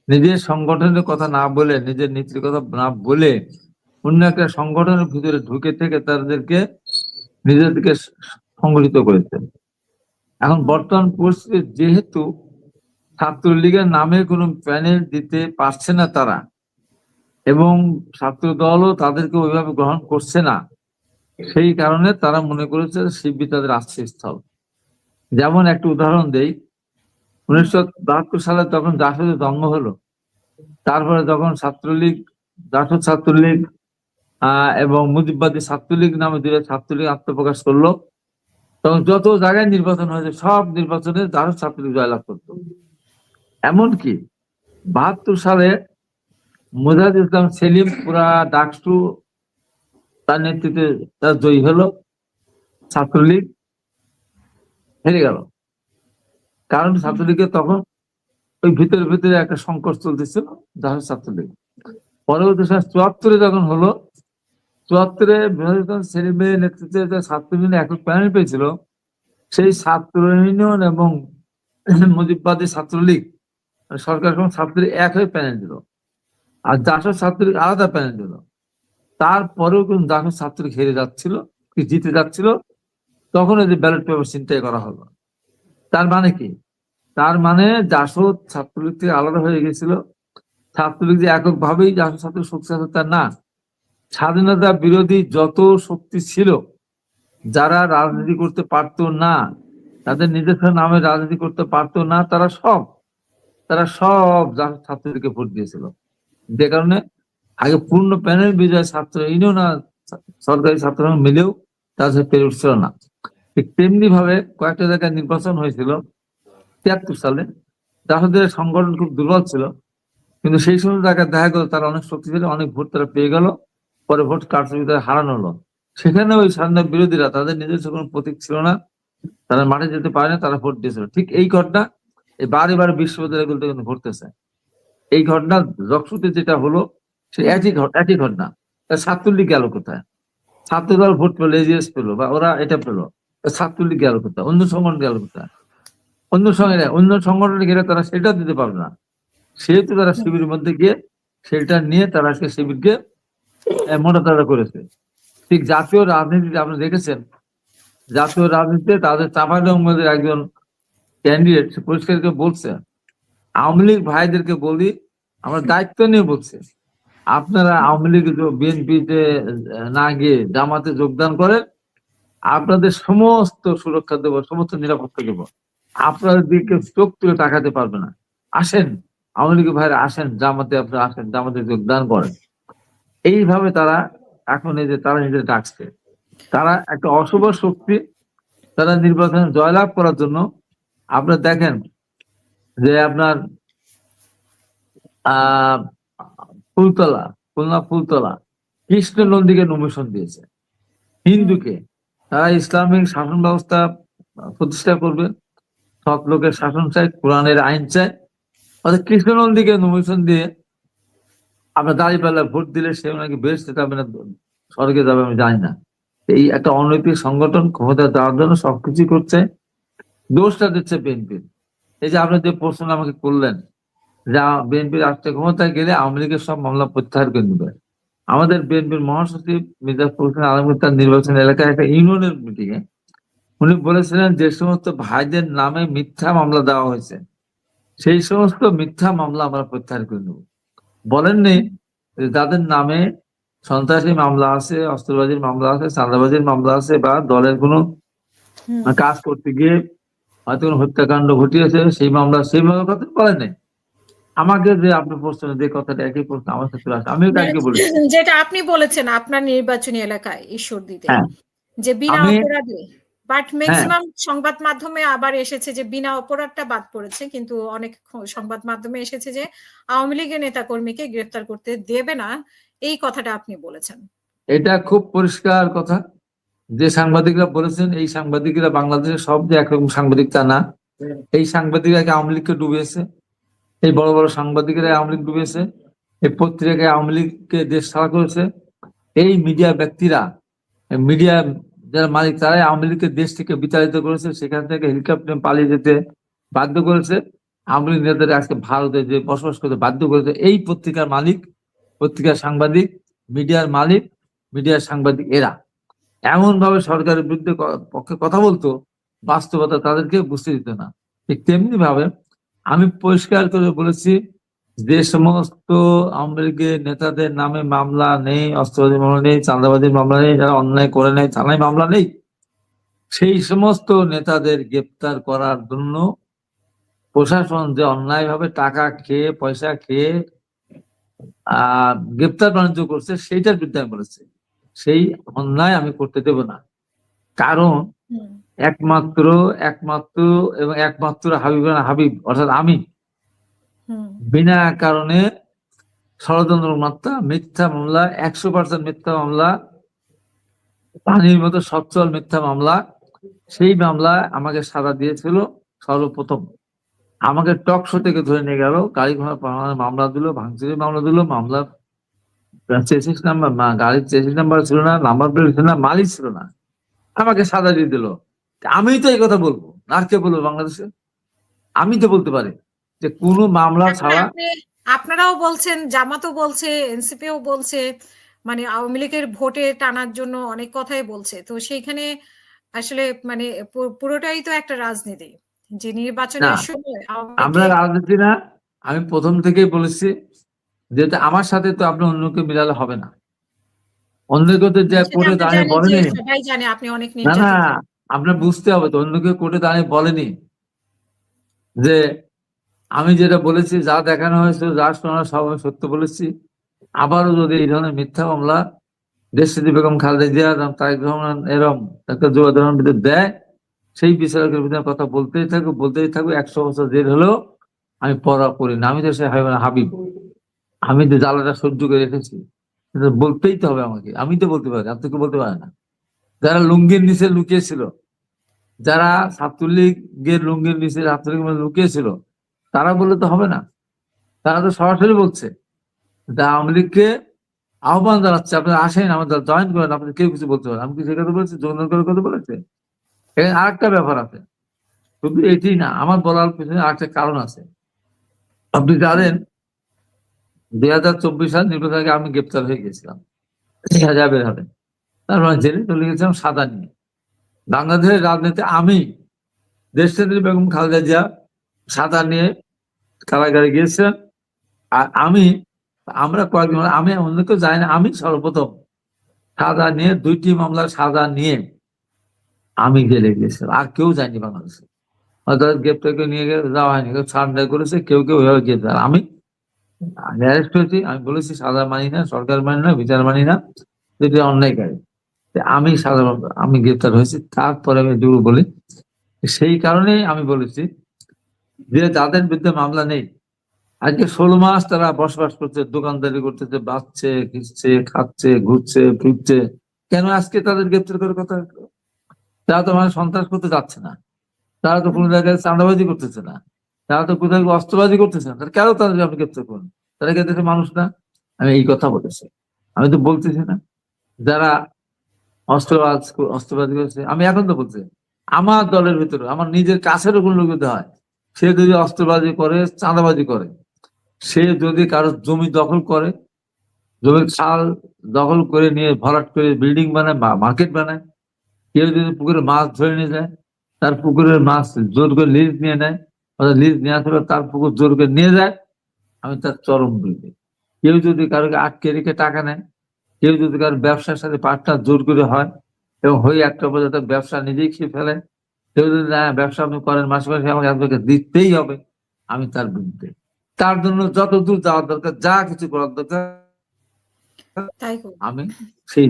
নিজের সংগঠনের কথা না বলে, নিজের নীতির কথা না বলে অন্য একটা সংগঠনের ভিতরে ঢুকে থেকে তাদেরকে নিজেদেরকে সংগঠিত করেছে। এখন বর্তমান পরিস্থিতি যেহেতু ছাত্রলীগের নামে কোনো প্যানেল দিতে পারছে না তারা, এবং ছাত্র দলও তাদেরকে ওইভাবে গ্রহণ করছে না, সেই কারণে তারা মনে করেছে শিবির তাদের আশ্রয়স্থল। যেমন একটা উদাহরণ দেই, 1972 সালে তখন জাসদে জন্ম হলো, তারপরে যখন ছাত্রলীগ, জাসদ ছাত্রলীগ এবং মুজিববাদী ছাত্রলীগ নামে দুটো ছাত্রলীগ আত্মপ্রকাশ করলো, তখন যত জায়গায় নির্বাচন হয়েছে সব নির্বাচনে জাসদ ছাত্রলীগ জয়লাভ করতো। এমনকি 72 সালে মুজাহিদুল ইসলাম সেলিম পুরা ডাকসু তার নেতৃত্বে তার জয়ী হলো, ছাত্রলীগ হেরে গেল। কারণ ছাত্রলীগের তখন ওই ভিতরে ভিতরে একটা সংকট চলতেছিল জাসদ ছাত্রলীগ। পরবর্তী 74-এ যখন হলো, 74-এ সেলিমের নেতৃত্বে ছাত্র ইউনিয়ন একক প্যানেল পেয়েছিল, সেই ছাত্র ইউনিয়ন এবং মুজিববাদী ছাত্রলীগ সরকার ছাত্রলীগ এক হয়ে প্যানেল দিল, আর জাসদ ছাত্রলীগ আলাদা প্যানেল দিল। তারপরেও কিন্তু জাসদ ছাত্রলীগ হেরে যাচ্ছিল, জিতে যাচ্ছিল, তখন এই যে ব্যালট পেপার ছিনতাই করা হলো। তার মানে কি? তার মানে জাসদ ছাত্রলীগ থেকে আলাদা হয়ে গেছিল। ছাত্রলীগ যে এককভাবেই জাসদ ছাত্রলীগ শক্তি আছে তা না, স্বাধীনতা বিরোধী যত শক্তি ছিল, যারা রাজনীতি করতে পারতো না, তাদের নিজস্ব নামে রাজনীতি করতে পারতো না, তারা সব জাসদ ছাত্রলীগকে ভোট দিয়েছিল। যে কারণে আগে পূর্ণ প্যানেল বিজয় ছাত্র ইউনিয়ন আর সরকারি ছাত্র মিলেও তাদের পেরে উঠছিল না। ঠিক তেমনি ভাবে কয়েকটা জায়গায় নির্বাচন হয়েছিল 73 সালে, জাসদের সংগঠন খুব দুর্বল ছিল, কিন্তু সেই সময় জায়গায় দেখা গেল তারা অনেক শক্তিশালী, অনেক ভোট তারা পেয়ে গেল, পরে ভোট কারচুপিতে হারানো হলো। সেখানে ওই স্বাধীনতা বিরোধীরা, তাদের নিজস্ব কোনো প্রতীক ছিল না, তারা মাঠে যেতে পারে না, তারা ভোট দিয়েছিল। ঠিক এই ঘটনা এই বারে বারে বিশ্ববিদ্যালয়গুলোতে কিন্তু ঘটতেছে। এই ঘটনা যকসুতে যেটা হলো সে একই ঘটনা। ছাত্রলীগ গেল কোথায়? ছাত্রদল ভোট পেলো, এজিএস পেলো, বা ওরা এটা পেলো, ছাত্রলীগ গেল কোথায়? অন্য সংগঠন গেল কোথায়? অন্য সংগঠনে গেলে তারা সেটা দিতে পারবে না, সেহেতু তারা শিবিরের মধ্যে গিয়ে সেটা নিয়ে তারা শিবিরকে মোটাতাড়া করেছে। ঠিক জাতীয় রাজনীতিতে আপনি দেখেছেন, জাতীয় রাজনীতিতে তাদের চাঁপাইনবাবগঞ্জের একজন ক্যান্ডিডেট পরিষ্কার করে বলছে, আওয়ামী লীগ ভাইদেরকে বলি, আমরা দায়িত্ব নিয়ে বলছে, আপনারা আওয়ামী লীগ বিএনপিতে না গিয়ে জামাতে যোগদান করেন, আপনাদের সমস্ত সুরক্ষা দেবো, সমস্ত নিরাপত্তা দেবো, আপনাদের দিকে চোখ তুলে তাকাতে পারবে না, আসেন আওয়ামী লীগ ভাইরা, আসেন জামাতে, আপনারা আসেন জামাতে যোগদান করেন। এইভাবে তারা এখন এই যে তারা নিজেদের ডাকছে, তারা একটা অশুভ শক্তি, তারা নির্বাচনে জয়লাভ করার জন্য। আপনার দেখেন যে আপনার ফুলতলা, খুলনা ফুলতলা কৃষ্ণ নন্দীকে নমিশন দিয়েছে, হিন্দুকে। তারা ইসলামিক শাসন ব্যবস্থা প্রতিষ্ঠা করবে, সব লোকের শাসন চাই, কোরআনের আইন চাই, অর্থাৎ কৃষ্ণ নন্দীকে নমিশন দিয়ে আপনার দাঁড়িপাল্লা ভোট দিলে সে নাকি বেহেশতে যাবে না, স্বর্গে যাবে, আমি জানি না। এই একটা অনৈতিক সংগঠন ক্ষমতা দেওয়ার জন্য সবকিছু করছে। দোষটা দিচ্ছে বিএনপির। এই যে আপনি যে প্রশ্ন আমাকে করলেন, যা বিএনপির রাষ্ট্রীয় ক্ষমতায় গেলে আওয়ামী লীগের সব মামলা প্রত্যাহার করে নেবে। আমাদের বিএনপির মহাসচিব মির্জা ফখরুল ইসলাম আলমগীর তার নির্বাচন এলাকায় একটা ইউনিয়নের মিটিং এ উনি বলেছিলেন, যে সমস্ত ভাইদের নামে মিথ্যা মামলা দেওয়া হয়েছে সেই সমস্ত মিথ্যা মামলা আমরা প্রত্যাহার করে নেব। বলেননি যাদের নামে সন্ত্রাসী মামলা আছে, অস্ত্রবাজির মামলা আছে, চাঁদাবাজির মামলা আছে, বা দলের কোনো কাজ করতে গিয়ে হয়তো কোনো হত্যাকাণ্ড ঘটিয়েছে, সেই মামলার কথা বলেন নাই। আমাকে যে আপনি প্রশ্ন, যে কথাটা একই প্রশ্ন আমার ক্ষেত্রে আসে, আমিও কালকে বলি, যেটা আপনি বলেছেন আপনার নির্বাচনী এলাকায় ঈশ্বরদীতে, যে বিনা অপরাধে, বাট ম্যাক্সিমাম সংবাদ মাধ্যমে আবার এসেছে যে বিনা অপরাধটা বাদ পড়েছে, কিন্তু অনেক সংবাদ মাধ্যমে এসেছে যে আওয়ামী লীগের নেতা কর্মীকে গ্রেফতার করতে দেবে না, এই কথাটা আপনি বলেছেন। এটা খুব পরিষ্কার কথা। যে সাংবাদিকরা বলেছেন, এই সাংবাদিকরা বাংলাদেশের সব যে একরকম সাংবাদিক তা না। এই সাংবাদিকরা আওয়ামী লীগকে ডুবিয়েছে, এই বড় বড় সাংবাদিকরা আওয়ামী লীগ ডুবিয়েছে, এই পত্রিকায় আওয়ামী লীগকে দেশ ছাড়া করেছে, এই মিডিয়া ব্যক্তিরা, মিডিয়া যারা মালিক, তারাই আওয়ামী লীগকে দেশ থেকে বিতাড়িত করেছে, সেখান থেকে হেলিকপ্টারে পালিয়ে যেতে বাধ্য করেছে। আওয়ামী লীগ নেতাদের আজকে ভারতে যে বসবাস করতে বাধ্য করেছে এই পত্রিকার মালিক, পত্রিকার সাংবাদিক, মিডিয়ার মালিক, মিডিয়ার সাংবাদিক, এরা এমন ভাবে সরকারের বিরুদ্ধে পক্ষে কথা বলতো, বাস্তবতা তাদেরকে বুঝতে দিত না। ঠিক তেমনি ভাবে আমি পরিষ্কার করে বলেছি, যে সমস্ত আওয়ামী লীগের নেতাদের নামে মামলা নেই, অস্ত্রবাদী মামলা নেই, চাঁদাবাজির মামলা নেই, যারা অন্যায় করে নেই থানায় মামলা নেই, সেই সমস্ত নেতাদের গ্রেপ্তার করার জন্য প্রশাসন যে অন্যায়ভাবে টাকা খেয়ে, পয়সা খেয়ে গ্রেপ্তার বাণিজ্য করছে, সেইটার বিরুদ্ধে আমি বলেছি সেই অন্যায় আমি করতে দেব না। কারণ একমাত্র এবং একমাত্র হাবিব অর্থাৎ আমি বিনা কারণে ষড়যন্ত্র মাত্রা, মিথ্যা মামলা, 100% মিথ্যা মামলা, পানির মতো সচ্ছল মিথ্যা মামলা, সেই মামলায় আমাকে সাজা দিয়েছিল। সর্বপ্রথম আমাকে টক শো থেকে ধরে নিয়ে গেল, গাড়ি ঘোড়া মামলা দিল, ভাঙচুরের মামলা দিল, মামলা চেসিস নাম্বার, গাড়ির চেসিস নাম্বার ছিল না, নাম্বার প্লেট ছিল না, মালিক ছিল না, আমাকে সাজা দিয়ে দিল। আমি তো এই কথা বলবো, আর কে বলবো বাংলাদেশে? আমি তো বলতে পারি যে কোনো মামলা ছাড়া। আপনারাও বলছেন, জামাতও বলছে, এনসিপিও বলছে, মানে আওয়ামী লীগের ভোটে টানার জন্য অনেক কথাই বলছে। তো সেইখানে আসলে মানে পুরোটাই তো একটা রাজনীতি, যে নির্বাচনের সময় আমরা রাজনীতি না। আমি প্রথম থেকেই বলেছি যে আমার সাথে তো আপনি অন্যকে মিলালে হবে না। অন্যকে তো যে কোর্টে দাঁড়িয়ে বলেনি, সবাই জানে আপনি অনেক না না, আপনার বুঝতে হবে তো, অন্যকে কোর্টে দাঁড়িয়ে বলেনি যে আমি যেটা বলেছি, যা দেখানো হয়েছে, যা শোনা সব আমি সত্য বলেছি। আবারও যদি এই ধরনের মিথ্যা মামলা দেশনেত্রী বেগম খালেদা জিয়া, তারেক রহমান এরকম একটা যুবদলের বিরুদ্ধে দেয়, সেই বিচারকের বিরুদ্ধে কথা বলতেই থাকবো 100 বছর জেল হলেও আমি পড়া করি না। আমি তো সে হাবিব, আমি তো জ্বালাটা সহ্য করে রেখেছি, বলতেই তো হবে আমাকে। আমি তো বলতে পারি, আপনি তো বলতে পারে না। যারা লুঙ্গির নিচে লুকিয়েছিল, যারা ছাত্রলীগের লুঙ্গির নিচে ছাত্রলীগ লুকিয়েছিল, তারা বললে তো হবে না। তারা তো সরাসরি বলছে, আওয়ামী লীগকে আহ্বান জানাচ্ছে, আপনারা আসেন, আমাদের জয়েন করেন, আপনাদের কেউ কিছু বলতে পারেন। আমি কি সে কথা বলেছি? যোগদান করার কথা বলেছে। এখানে আরেকটা ব্যাপার আছে, শুধু এটি না, আমার বলার পিছনে আরেকটা কারণ আছে। আপনি জানেন 2024 সাল নির্বাচন আগে আমি গ্রেপ্তার হয়ে গেছিলাম হাজাবের হাতে, তারপর জেলে চলে গেছিলাম সাদা নিয়ে। বাংলাদেশের রাজনীতি আমি, দেশনেত্রী বেগম খালেদা জিয়া সাদা নিয়ে কারাগারে গিয়েছিলাম। আর আমরা কয়েকদিন, আমি অন্য কেউ যাই না, আমি সর্বপ্রথম সাজা নিয়ে, 2টি মামলার সাজা নিয়ে আমি জেলে গিয়েছিলাম। আর কেউ যায়নি বাংলাদেশে, অর্থাৎ গ্রেপ্তার করে নিয়ে যাওয়া হয়নি, কেউ সারেন্ডার করেছে, কেউ ওইভাবে গিয়েছে। আর আমি অ্যারেস্ট হয়েছি, আমি বলেছি সাজা মানি না, সরকার মানি না, বিচার মানি না, যেটা অন্যায়কারী। আমি গ্রেপ্তার হয়েছি। তারপরে আমি জোর বলি, সেই কারণেই আমি বলেছি যে যাদের বিরুদ্ধে মামলা নেই, আজকে 16 মাস তারা বসবাস করছে, দোকানদারি করতেছে, বাঁচছে, ঘিরছে, খাচ্ছে, ঘুরছে, ফিরছে, কেন আজকে তাদের গ্রেপ্তার করার কথা? তারা তো মানে সন্ত্রাস করতে যাচ্ছে না, তারা তো কোনো জায়গায় চাঁদাবাজি করতেছে না, তারা তো কোথাও অস্ত্রবাজি করতেছে না, তারা কেন তাদেরকে আপনি গ্রেপ্তার করুন? তারা কি দেশের মানুষ না? আমি এই কথা বলেছি। আমি তো বলতেছি না যারা অস্ত্রবাজি করেছে। আমি এখন তো বলছি, আমার দলের ভিতরে আমার নিজের কাছেরও কোনো লোক যদি হয়, সে যদি অস্ত্রবাজি করে, চাঁদাবাজি করে, সে যদি কারো জমি দখল করে, জমির খাল দখল করে নিয়ে ভরাট করে বিল্ডিং বানায়, মার্কেট বানায়, কেউ যদি পুকুরে মাছ ধরে নিয়ে যায়, তার পুকুরের মাছ জোর করে লিজ নিয়ে নেয়, অর্থাৎ লিজ নেওয়া থেকে তার পুকুর জোর করে নিয়ে যায়, আমি তার চরম বিরোধী। কেউ যদি কারোকে আটকে রেখে টাকা নেয়, কেউ যদি কারোর ব্যবসার সাথে পার্টনার জোর করে হয় এবং হয়ে একটা পর্যন্ত ব্যবসা নিজেই খেয়ে ফেলে, কেউ যদি না ব্যবসা আপনি করেন, মাসে মাসে আমাকে আপনাকে দিতেই হবে, আমি তার বিরুদ্ধে। তার জন্য যত দূর যাওয়ার দরকার, যা কিছু করার দরকার, আমি সেই